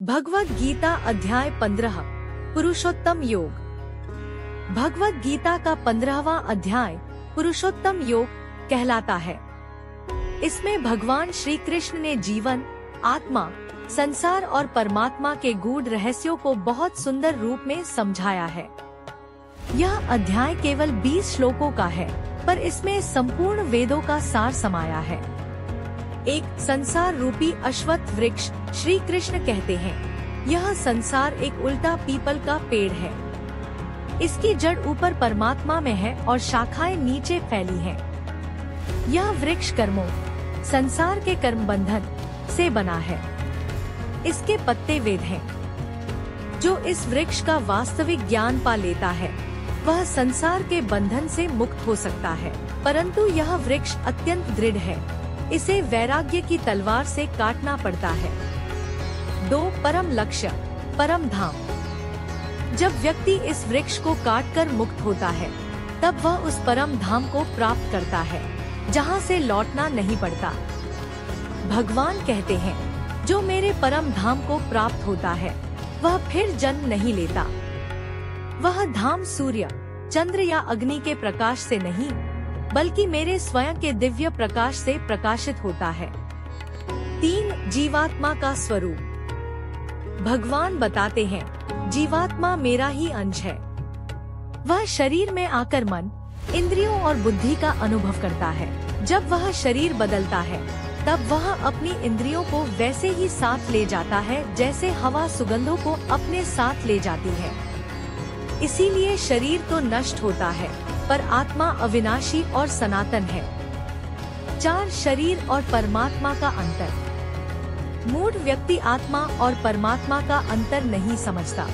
भगवद गीता अध्याय 15 पुरुषोत्तम योग। भगवद गीता का 15वां अध्याय पुरुषोत्तम योग कहलाता है। इसमें भगवान श्री कृष्ण ने जीवन, आत्मा, संसार और परमात्मा के गूढ़ रहस्यों को बहुत सुंदर रूप में समझाया है। यह अध्याय केवल 20 श्लोकों का है, पर इसमें संपूर्ण वेदों का सार समाया है। एक संसार रूपी अश्वत्थ वृक्ष श्री कृष्ण कहते हैं। यह संसार एक उल्टा पीपल का पेड़ है। इसकी जड़ ऊपर परमात्मा में है और शाखाएं नीचे फैली हैं। यह वृक्ष कर्मों, संसार के कर्म बंधन से बना है। इसके पत्ते वेद हैं। जो इस वृक्ष का वास्तविक ज्ञान पा लेता है, वह संसार के बंधन से मुक्त हो सकता है। परंतु यह वृक्ष अत्यंत दृढ़ है। इसे वैराग्य की तलवार से काटना पड़ता है। 2 परम लक्ष्य, परम धाम। जब व्यक्ति इस वृक्ष को काटकर मुक्त होता है, तब वह उस परम धाम को प्राप्त करता है, जहां से लौटना नहीं पड़ता। भगवान कहते हैं, जो मेरे परम धाम को प्राप्त होता है, वह फिर जन्म नहीं लेता। वह धाम सूर्य, चंद्र या अग्नि के प्रकाश से नहीं, बल्कि मेरे स्वयं के दिव्य प्रकाश से प्रकाशित होता है। 3 जीवात्मा का स्वरूप। भगवान बताते हैं, जीवात्मा मेरा ही अंश है। वह शरीर में आकर मन, इंद्रियों और बुद्धि का अनुभव करता है। जब वह शरीर बदलता है, तब वह अपनी इंद्रियों को वैसे ही साथ ले जाता है, जैसे हवा सुगंधों को अपने साथ ले जाती है। इसीलिए शरीर तो नष्ट होता है, पर आत्मा अविनाशी और सनातन है। 4 शरीर और परमात्मा का अंतर। मूढ़ व्यक्ति आत्मा और परमात्मा का अंतर नहीं समझता।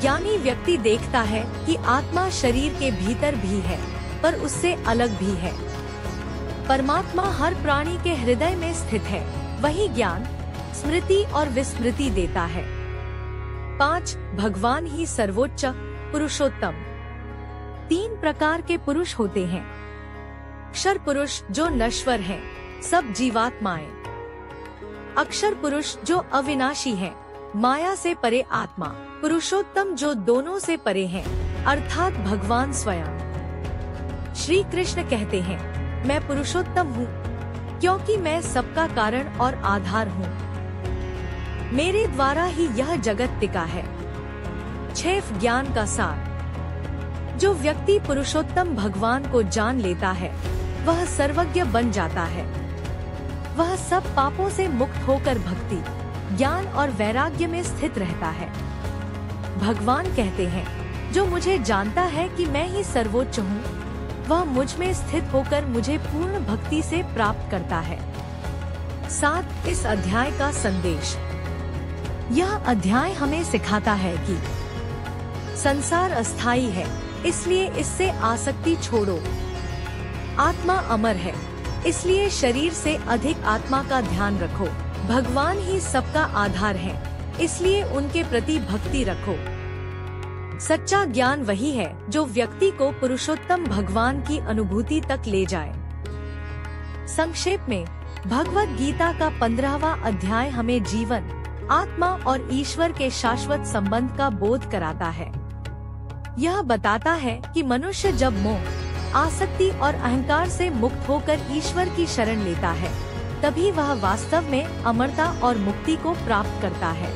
ज्ञानी व्यक्ति देखता है कि आत्मा शरीर के भीतर भी है, पर उससे अलग भी है। परमात्मा हर प्राणी के हृदय में स्थित है। वही ज्ञान, स्मृति और विस्मृति देता है। 5 भगवान ही सर्वोच्च, पुरुषोत्तम। 3 प्रकार के पुरुष होते हैं। क्षर पुरुष जो नश्वर हैं, सब जीवात्माएं। अक्षर पुरुष जो अविनाशी हैं, माया से परे आत्मा। पुरुषोत्तम जो दोनों से परे हैं, अर्थात भगवान स्वयं। श्री कृष्ण कहते हैं, मैं पुरुषोत्तम हूँ, क्योंकि मैं सबका कारण और आधार हूँ। मेरे द्वारा ही यह जगत टिका है। 6 ज्ञान का सार। जो व्यक्ति पुरुषोत्तम भगवान को जान लेता है, वह सर्वज्ञ बन जाता है। वह सब पापों से मुक्त होकर भक्ति, ज्ञान और वैराग्य में स्थित रहता है। भगवान कहते हैं, जो मुझे जानता है कि मैं ही सर्वोच्च हूँ, वह मुझ में स्थित होकर मुझे पूर्ण भक्ति से प्राप्त करता है। 7 इस अध्याय का संदेश। यह अध्याय हमें सिखाता है कि संसार अस्थायी है, इसलिए इससे आसक्ति छोड़ो। आत्मा अमर है, इसलिए शरीर से अधिक आत्मा का ध्यान रखो। भगवान ही सबका आधार है, इसलिए उनके प्रति भक्ति रखो। सच्चा ज्ञान वही है जो व्यक्ति को पुरुषोत्तम भगवान की अनुभूति तक ले जाए। संक्षेप में, भगवद गीता का 15वां अध्याय हमें जीवन, आत्मा और ईश्वर के शाश्वत संबंध का बोध कराता है। यह बताता है कि मनुष्य जब मोह, आसक्ति और अहंकार से मुक्त होकर ईश्वर की शरण लेता है, तभी वह वास्तव में अमरता और मुक्ति को प्राप्त करता है।